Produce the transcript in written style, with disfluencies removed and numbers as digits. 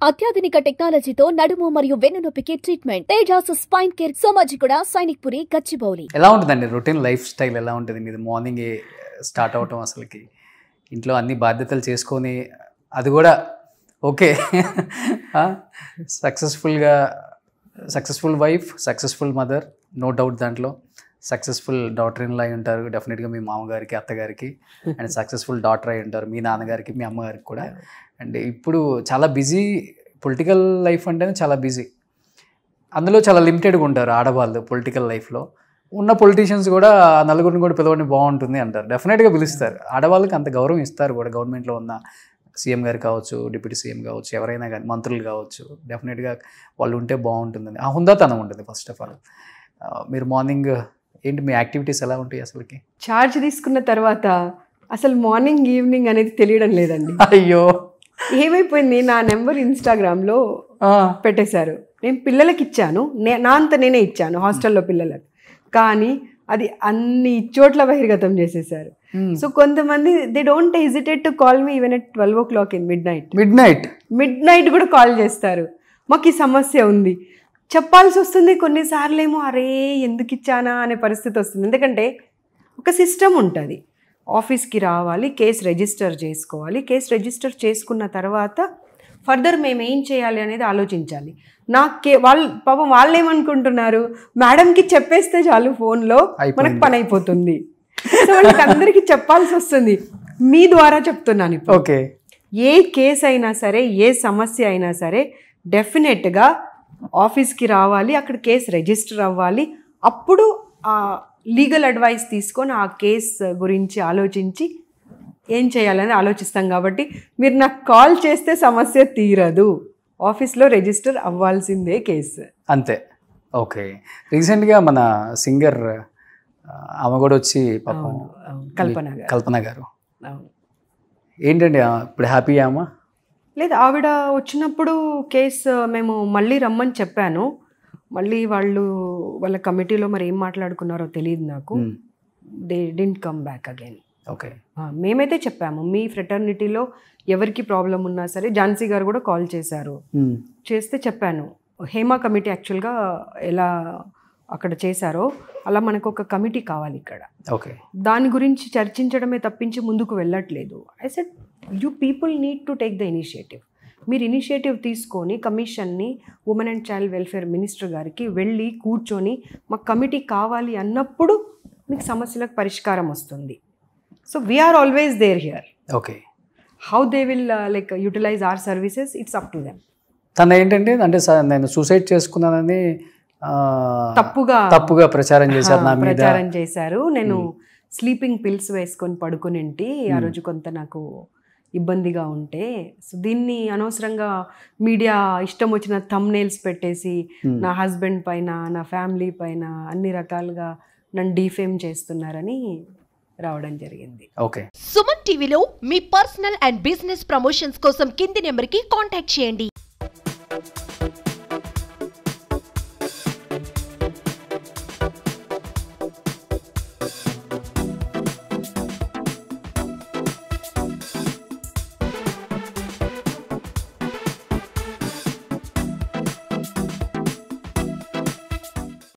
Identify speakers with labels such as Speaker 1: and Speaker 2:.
Speaker 1: అత్యాధునిక టెక్నాలజీతో నడుము మరియు వెన్నునొప్పికి treatment. Tejas spine care, Somajiguda, Sainikpuri, Gachibowli.
Speaker 2: ఎలా ఉంటుందండి రొటీన్ లైఫ్ స్టైల్? ఎలా ఉంటుంది మీది? మార్నింగ్ స్టార్ట్ అవటం, అసలుకి ఇంట్లో అన్ని బాధ్యతలు చేసుకొని, అది కూడా okay successful wife, successful mother, no doubt. దాంట్లో సక్సెస్ఫుల్ డాటర్ ఇన్ లా అయి ఉంటారు డెఫినెట్గా మీ మామగారికి, అత్తగారికి. అండ్ సక్సెస్ఫుల్ డాటర్ అయి ఉంటారు మీ నాన్నగారికి, మీ అమ్మగారికి కూడా. అండ్ ఇప్పుడు చాలా బిజీ పొలిటికల్ లైఫ్ అంటేనే చాలా బిజీ. అందులో చాలా లిమిటెడ్గా ఉంటారు ఆడవాళ్ళు పొలిటికల్ లైఫ్లో. ఉన్న పొలిటీషియన్స్ కూడా నలుగురిని కూడా పిలవని బాగుంటుంది అంటారు. డెఫినెట్గా పిలుస్తారు. ఆడవాళ్ళకి అంత గౌరవం ఇస్తారు కూడా. గవర్నమెంట్లో ఉన్న సీఎం గారు కావచ్చు, డిప్యూటీ సీఎం కావచ్చు, ఎవరైనా కానీ, మంత్రులు కావచ్చు, డెఫినెట్గా వాళ్ళు ఉంటే బాగుంటుందని ఆ హుందాతనం ఉంటుంది. ఫస్ట్ ఆఫ్ ఆల్ మీరు మార్నింగ్ ఏంటి మీ యాక్టివిటీస్ ఎలా ఉంటాయి అసలుకి?
Speaker 3: చార్జ్ తీసుకున్న తర్వాత అసలు మార్నింగ్ ఈవినింగ్ అనేది తెలియడం లేదండి.
Speaker 2: అయ్యో,
Speaker 3: ఏమైపోయింది, నా నెంబర్ ఇన్స్టాగ్రామ్లో పెట్టేశారు. నేను పిల్లలకి ఇచ్చాను, నా అంత నేనే ఇచ్చాను హాస్టల్లో పిల్లలకు. కానీ అది అన్ని చోట్ల బహిర్గతం చేసేసారు. సో కొంతమంది they don't hesitate to call me even at 12 o'clock in mid night కూడా కాల్ చేస్తారు. మాకు ఈ సమస్య ఉంది చెప్పాల్సి వస్తుంది. కొన్నిసార్లు ఏమో అరే ఎందుకు ఇచ్చానా అనే పరిస్థితి వస్తుంది. ఎందుకంటే ఒక సిస్టమ్ ఉంటుంది. ఆఫీస్కి రావాలి, కేసు రిజిస్టర్ చేసుకోవాలి. కేసు రిజిస్టర్ చేసుకున్న తర్వాత ఫర్దర్ మేము ఏం చేయాలి అనేది ఆలోచించాలి. పాపం వాళ్ళు ఏమనుకుంటున్నారు, మేడంకి చెప్పేస్తే చాలు ఫోన్లో మనకు పని అయిపోతుంది. సో వాళ్ళకి అందరికీ చెప్పాల్సి వస్తుంది. మీ ద్వారా చెప్తున్నాను ఇప్పుడు.
Speaker 2: ఓకే,
Speaker 3: ఏ కేసు అయినా సరే, ఏ సమస్య అయినా సరే డెఫినెట్గా ఆఫీస్కి రావాలి, అక్కడ కేసు రిజిస్టర్ అవ్వాలి. అప్పుడు ఆ లీగల్ అడ్వైస్ తీసుకొని ఆ కేసు గురించి ఆలోచించి ఏం చేయాలని ఆలోచిస్తాం. కాబట్టి మీరు నాకు కాల్ చేస్తే సమస్య తీరదు. ఆఫీస్లో రిజిస్టర్ అవ్వాల్సిందే కేసు,
Speaker 2: అంతే. ఓకే, రీసెంట్గా మన సింగర్ ఆమె కూడా వచ్చి పాపం కల్పన గారు ఏంటండి ఇప్పుడు హ్యాపీ అమ్మా?
Speaker 3: లేదు, ఆవిడ వచ్చినప్పుడు కేసు మేము మళ్ళీ రమ్మని చెప్పాను. మళ్ళీ వాళ్ళ కమిటీలో మరి ఏం మాట్లాడుకున్నారో తెలియదు నాకు. They didn't come back again.
Speaker 2: Okay,
Speaker 3: మేమైతే చెప్పాము మీ ఫ్రెటర్నిటీలో ఎవరికి ప్రాబ్లం ఉన్నా సరే. ఝాన్సీ గారు కూడా కాల్ చేశారు. చేస్తే చెప్పాను హేమా కమిటీ యాక్చువల్గా ఎలా అక్కడ చేశారో అలా మనకు ఒక కమిటీ కావాలి ఇక్కడ.
Speaker 2: ఓకే,
Speaker 3: దాని గురించి చర్చించడమే తప్పించి ముందుకు వెళ్ళట్లేదు. I said you people need to take the initiative. మీరు ఇనిషియేటివ్ తీసుకొని కమిషన్ని women and child welfare minister గారికి వెళ్ళి కూర్చొని మాకు కమిటీ కావాలి అన్నప్పుడు మీకు సమస్యలకు పరిష్కారం వస్తుంది. So we are always there here.
Speaker 2: Okay,
Speaker 3: how they will like utilize our services, it's up to them.
Speaker 2: తను ఏంటంటే అంటే నేను సూసైడ్ చేసుకున్నానని తప్పుగా ప్రచారం చేశారు.
Speaker 3: నేను స్లీపింగ్ పిల్స్ వేసుకొని పడుకునేంటి ఆ రోజు కొంత నాకు ఇబ్బందిగా ఉంటే. సో దీన్ని అనవసరంగా మీడియా ఇష్టం వచ్చిన థంబ్నెయిల్స్ పెట్టేసి నా హస్బెండ్ పైన, నా ఫ్యామిలీ పైన అన్ని రకాలుగా నన్ను డిఫేమ్ చేస్తున్నారని రావడం జరిగింది.
Speaker 2: ఓకే,
Speaker 4: సుమన్ టీవీలో మీ పర్సనల్ అండ్ బిజినెస్ ప్రమోషన్స్ కోసం కింది నెంబర్కి కాంటాక్ట్ చేయండి.